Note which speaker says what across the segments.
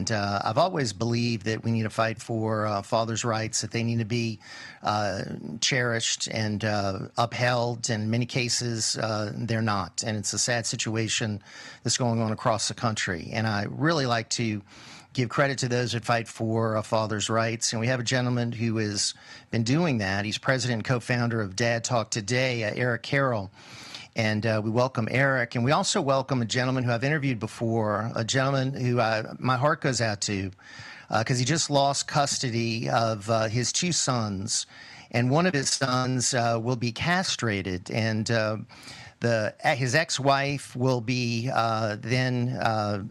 Speaker 1: I've always believed that we need to fight for fathers' rights, that they need to be cherished and upheld. And in many cases, they're not. And it's a sad situation that's going on across the country. And I really like to give credit to those that fight for fathers' rights. And we have a gentleman who has been doing that. He's president and co-founder of Dad Talk Today, Eric Carroll. And we welcome Eric. And we also welcome a gentleman who I've interviewed before, a gentleman who my heart goes out to because he just lost custody of his two sons. And one of his sons will be castrated. And his ex-wife will be then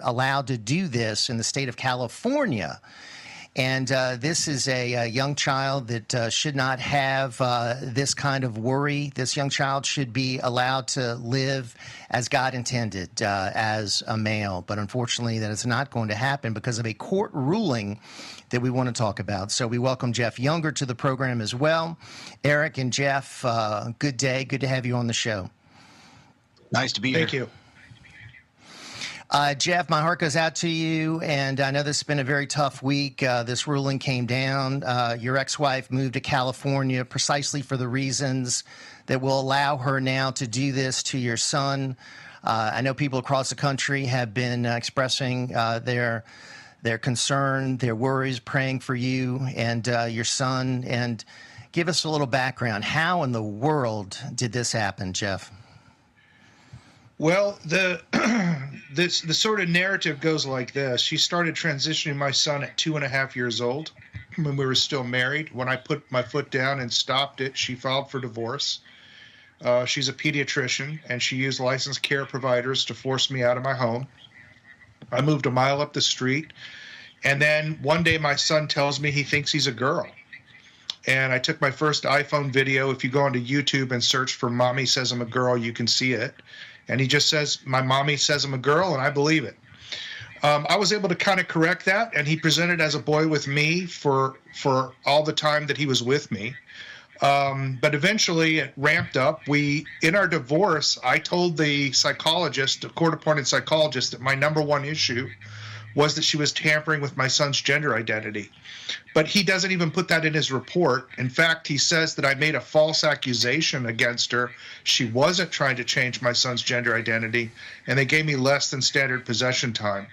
Speaker 1: allowed to do this in the state of California. And this is a young child that should not have this kind of worry. This young child should be allowed to live as God intended as a male. But unfortunately, that is not going to happen because of a court ruling that we want to talk about. So we welcome Jeff Younger to the program as well. Eric and Jeff, good day. Good to have you on the show.
Speaker 2: Nice to be here.
Speaker 3: Thank you.
Speaker 1: Jeff, my heart goes out to you, and I know this has been a very tough week. This ruling came down. Your ex-wife moved to California precisely for the reasons that will allow her now to do this to your son. I know people across the country have been expressing their concern, their worries, praying for you and your son. And give us a little background. How in the world did this happen, Jeff?
Speaker 3: Well, the sort of narrative goes like this. She started transitioning my son at 2.5 years old when we were still married. When I put my foot down and stopped it, she filed for divorce. She's a pediatrician, and she used licensed care providers to force me out of my home. I moved a mile up the street, and then one day my son tells me he thinks he's a girl. And I took my first iPhone video. If you go onto YouTube and search for "Mommy Says I'm a Girl," you can see it. And he just says, "My mommy says I'm a girl," and I believe it. I was able to kind of correct that, and he presented as a boy with me for all the time that he was with me. But eventually it ramped up. In our divorce, I told the psychologist, the court-appointed psychologist, that my number one issue was that she was tampering with my son's gender identity. But he doesn't even put that in his report. In fact, he says that I made a false accusation against her. She wasn't trying to change my son's gender identity, and they gave me less than standard possession time.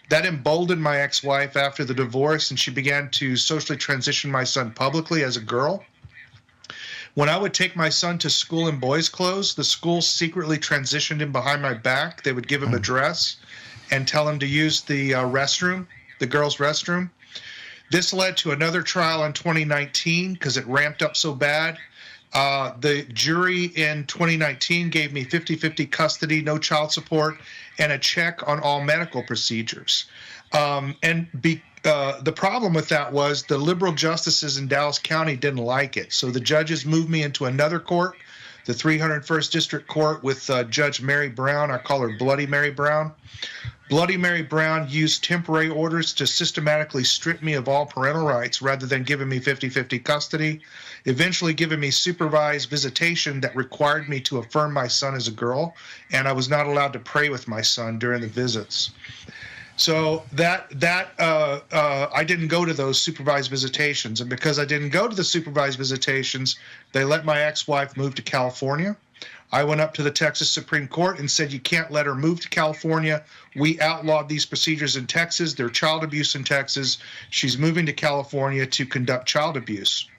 Speaker 3: That emboldened my ex-wife after the divorce, and she began to socially transition my son publicly as a girl. When I would take my son to school in boys' clothes, the school secretly transitioned him behind my back. They would give him a dress and tell him to use the restroom, the girls' restroom. This led to another trial in 2019 because it ramped up so bad. The jury in 2019 gave me 50-50 custody, no child support, and a check on all medical procedures. The problem with that was the liberal justices in Dallas County didn't like it. So the judges moved me into another court, the 301st District Court, with Judge Mary Brown. I call her Bloody Mary Brown. Bloody Mary Brown used temporary orders to systematically strip me of all parental rights rather than giving me 50-50 custody, eventually giving me supervised visitation that required me to affirm my son as a girl, and I was not allowed to pray with my son during the visits. So I didn't go to those supervised visitations, and because I didn't go to the supervised visitations, they let my ex-wife move to California. I went up to the Texas Supreme Court and said, you can't let her move to California. We outlawed these procedures in Texas. They're child abuse in Texas. She's moving to California to conduct child abuse.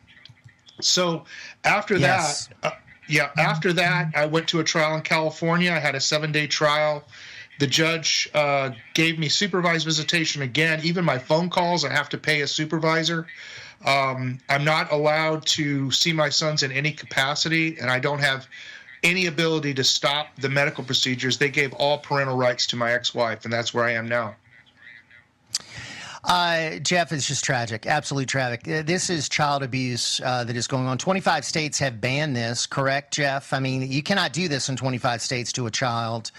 Speaker 3: So after that, I went to a trial in California. I had a 7-day trial. The judge gave me supervised visitation again. Even my phone calls, I have to pay a supervisor. I'm not allowed to see my sons in any capacity, and I don't have any ability to stop the medical procedures. They gave all parental rights to my ex-wife, and that's where I am now.
Speaker 1: Jeff, it's just tragic, absolutely tragic. This is child abuse that is going on. 25 states have banned this, correct, Jeff? I mean, you cannot do this in 25 states to a child.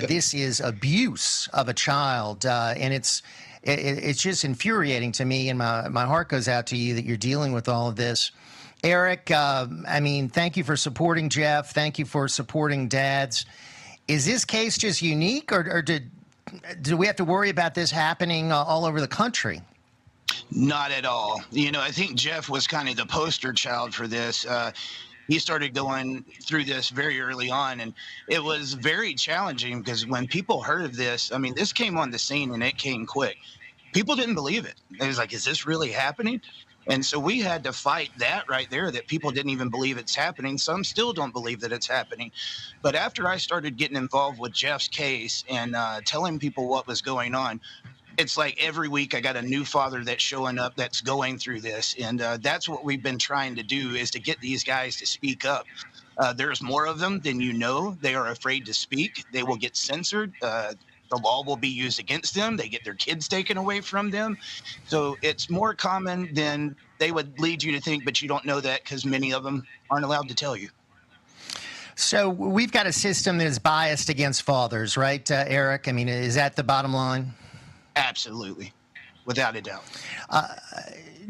Speaker 1: This is abuse of a child, and it's just infuriating to me, and my heart goes out to you that you're dealing with all of this. Eric, I mean, thank you for supporting Jeff. Thank you for supporting dads. Is this case just unique, or did do we have to worry about this happening all over the country?
Speaker 2: Not at all. I think Jeff was kind of the poster child for this. He started going through this very early on, and it was very challenging because when people heard of this, I mean, this came on the scene and it came quick. People didn't believe it. It was like, is this really happening? And so we had to fight that right there, that people didn't even believe it's happening. Some still don't believe that it's happening. But after I started getting involved with Jeff's case and telling people what was going on, it's like every week I got a new father that's showing up that's going through this. And that's what we've been trying to do, is to get these guys to speak up. There's more of them than you know. They are afraid to speak. They will get censored. The law will be used against them. They get their kids taken away from them. So it's more common than they would lead you to think, but you don't know that because many of them aren't allowed to tell you.
Speaker 1: So we've got a system that is biased against fathers, right, Eric? I mean, is that the bottom line?
Speaker 2: Absolutely, without a doubt.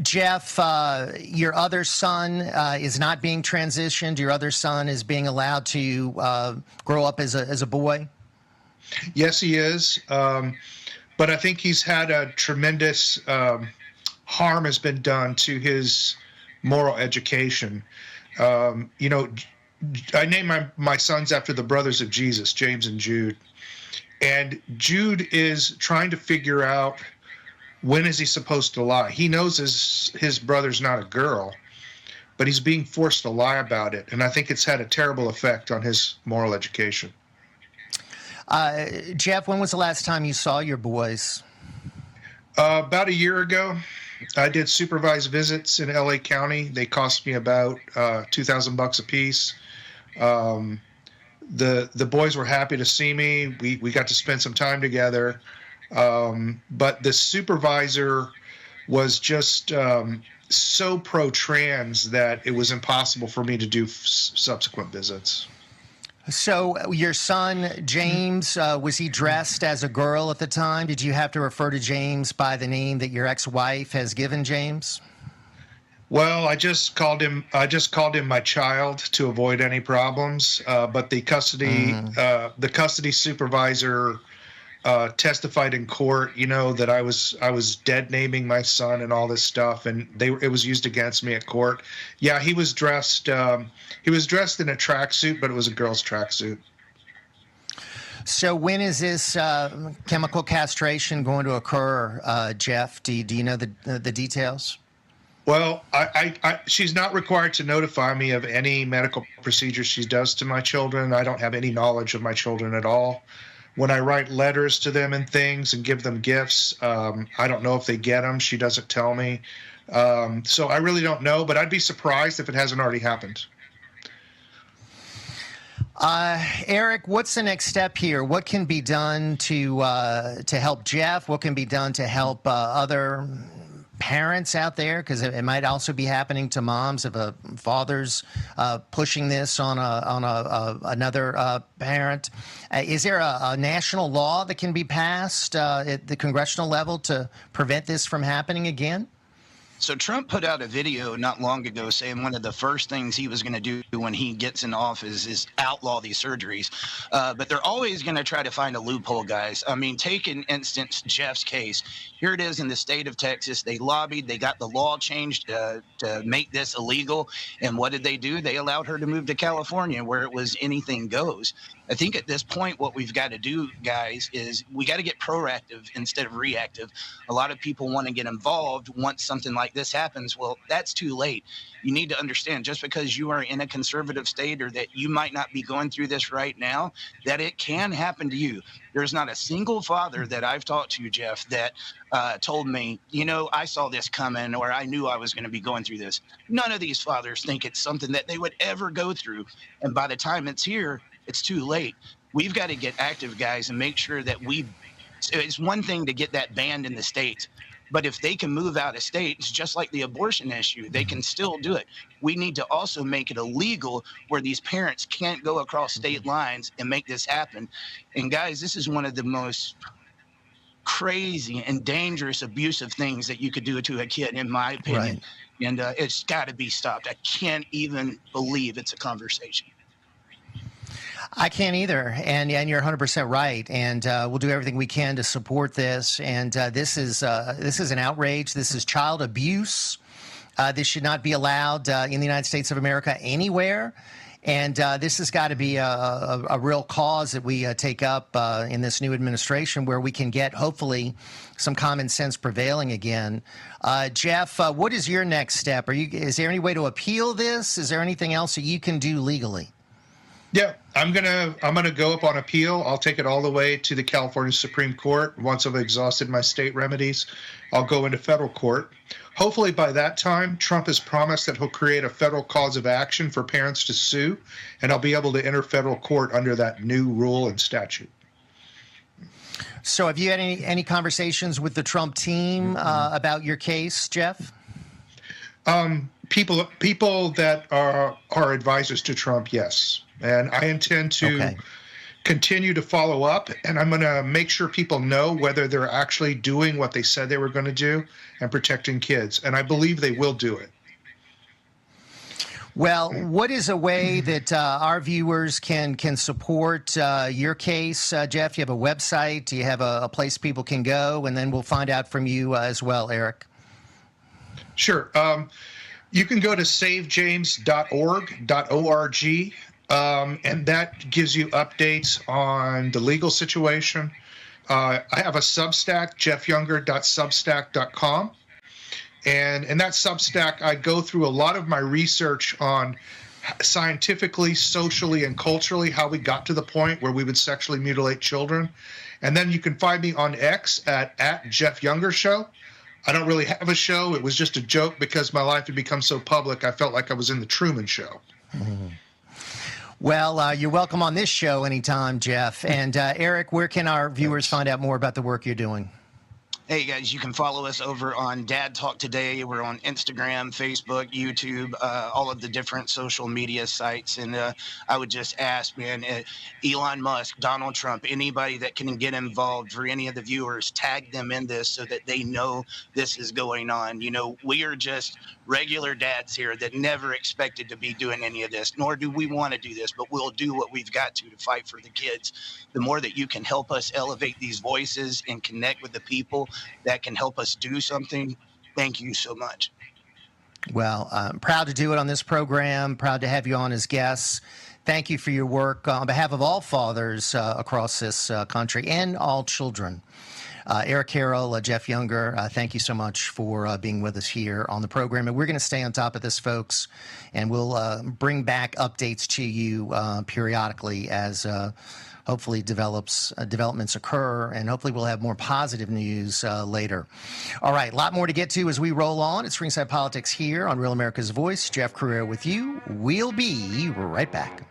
Speaker 1: Jeff, your other son is not being transitioned. Your other son is being allowed to grow up as a boy.
Speaker 3: Yes, he is. But I think he's had a tremendous harm has been done to his moral education. I named my sons after the brothers of Jesus, James and Jude. And Jude is trying to figure out, when is he supposed to lie? He knows his brother's not a girl, but he's being forced to lie about it. And I think it's had a terrible effect on his moral education.
Speaker 1: Jeff, when was the last time you saw your boys?
Speaker 3: About a year ago. I did supervised visits in LA County. They cost me about $2,000 a piece. The boys were happy to see me. We got to spend some time together. But the supervisor was just so pro-trans that it was impossible for me to do subsequent visits.
Speaker 1: So your son, James, was he dressed as a girl at the time? Did you have to refer to James by the name that your ex-wife has given James?
Speaker 3: Well, I just called him my child to avoid any problems. But the custody supervisor testified in court, that I was dead naming my son and all this stuff, and it was used against me at court. Yeah, he was dressed in a tracksuit, but it was a girl's tracksuit.
Speaker 1: So when is this chemical castration going to occur, Jeff? Do you know the details?
Speaker 3: Well, she's not required to notify me of any medical procedures she does to my children. I don't have any knowledge of my children at all. When I write letters to them and things and give them gifts, I don't know if they get them. She doesn't tell me. So I really don't know, but I'd be surprised if it hasn't already happened.
Speaker 1: Eric, what's the next step here? What can be done to help Jeff? What can be done to help other parents out there? Because it might also be happening to moms if a father's pushing this on another parent. Is there a national law that can be passed at the congressional level to prevent this from happening again?
Speaker 2: So Trump put out a video not long ago saying one of the first things he was going to do when he gets in office is outlaw these surgeries. But they're always going to try to find a loophole, guys. I mean, take an instance, Jeff's case. Here it is in the state of Texas. They lobbied. They got the law changed to make this illegal. And what did they do? They allowed her to move to California, where it was anything goes. I think at this point, what we've got to do, guys, is we got to get proactive instead of reactive. A lot of people want to get involved once something like this happens. Well, that's too late. You need to understand, just because you are in a conservative state or that you might not be going through this right now, that it can happen to you. There's not a single father that I've talked to, Jeff, that told me, I saw this coming or I knew I was going to be going through this. None of these fathers think it's something that they would ever go through. And by the time it's here, it's too late. We've got to get active, guys, and make sure that it's one thing to get that banned in the States, but if they can move out of state, it's just like the abortion issue. They can still do it. We need to also make it illegal where these parents can't go across state lines and make this happen. And guys, this is one of the most crazy and dangerous abusive things that you could do to a kid, in my opinion. Right. And it's got to be stopped. I can't even believe it's a conversation.
Speaker 1: I can't either, and you're 100% right. And we'll do everything we can to support this. And this is an outrage. This is child abuse. This should not be allowed in the United States of America anywhere. And this has got to be a real cause that we take up in this new administration, where we can get, hopefully, some common sense prevailing again. Jeff, what is your next step? Is there any way to appeal this? Is there anything else that you can do legally?
Speaker 3: Yeah, I'm gonna go up on appeal. I'll take it all the way to the California Supreme Court. Once I've exhausted my state remedies, I'll go into federal court. Hopefully by that time, Trump has promised that he'll create a federal cause of action for parents to sue, and I'll be able to enter federal court under that new rule and statute.
Speaker 1: So have you had any conversations with the Trump team about your case, Jeff?
Speaker 3: People that are advisors to Trump, yes. And I intend to continue to follow up, and I'm going to make sure people know whether they're actually doing what they said they were going to do and protecting kids. And I believe they will do it.
Speaker 1: Well, what is a way that our viewers can support your case, Jeff? Do you have a website? Do you have a place people can go? And then we'll find out from you as well, Eric.
Speaker 3: Sure. You can go to savejames.org, and that gives you updates on the legal situation. I have a Substack, jeffyounger.substack.com. And in that Substack, I go through a lot of my research on scientifically, socially, and culturally how we got to the point where we would sexually mutilate children. And then you can find me on X at Jeff Younger Show. I don't really have a show. It was just a joke because my life had become so public. I felt like I was in the Truman Show.
Speaker 1: Mm-hmm. Well, you're welcome on this show anytime, Jeff. And Eric, where can our viewers find out more about the work you're doing?
Speaker 2: Hey guys, you can follow us over on Dad Talk Today. We're on Instagram, Facebook, YouTube, all of the different social media sites. And I would just ask, man, Elon Musk, Donald Trump, anybody that can get involved, for any of the viewers, tag them in this so that they know this is going on. You know, we are just regular dads here that never expected to be doing any of this, nor do we want to do this, but we'll do what we've got to fight for the kids. The more that you can help us elevate these voices and connect with the people that can help us do something, thank you so much.
Speaker 1: Well, I'm proud to do it on this program, proud to have you on as guests. Thank you for your work on behalf of all fathers across this country and all children. Eric Carroll, Jeff Younger, thank you so much for being with us here on the program. And we're going to stay on top of this, folks, and we'll bring back updates to you periodically as hopefully developments occur, and hopefully we'll have more positive news later. All right, a lot more to get to as we roll on. It's Ringside Politics here on Real America's Voice. Jeff Carrera with you. We'll be right back.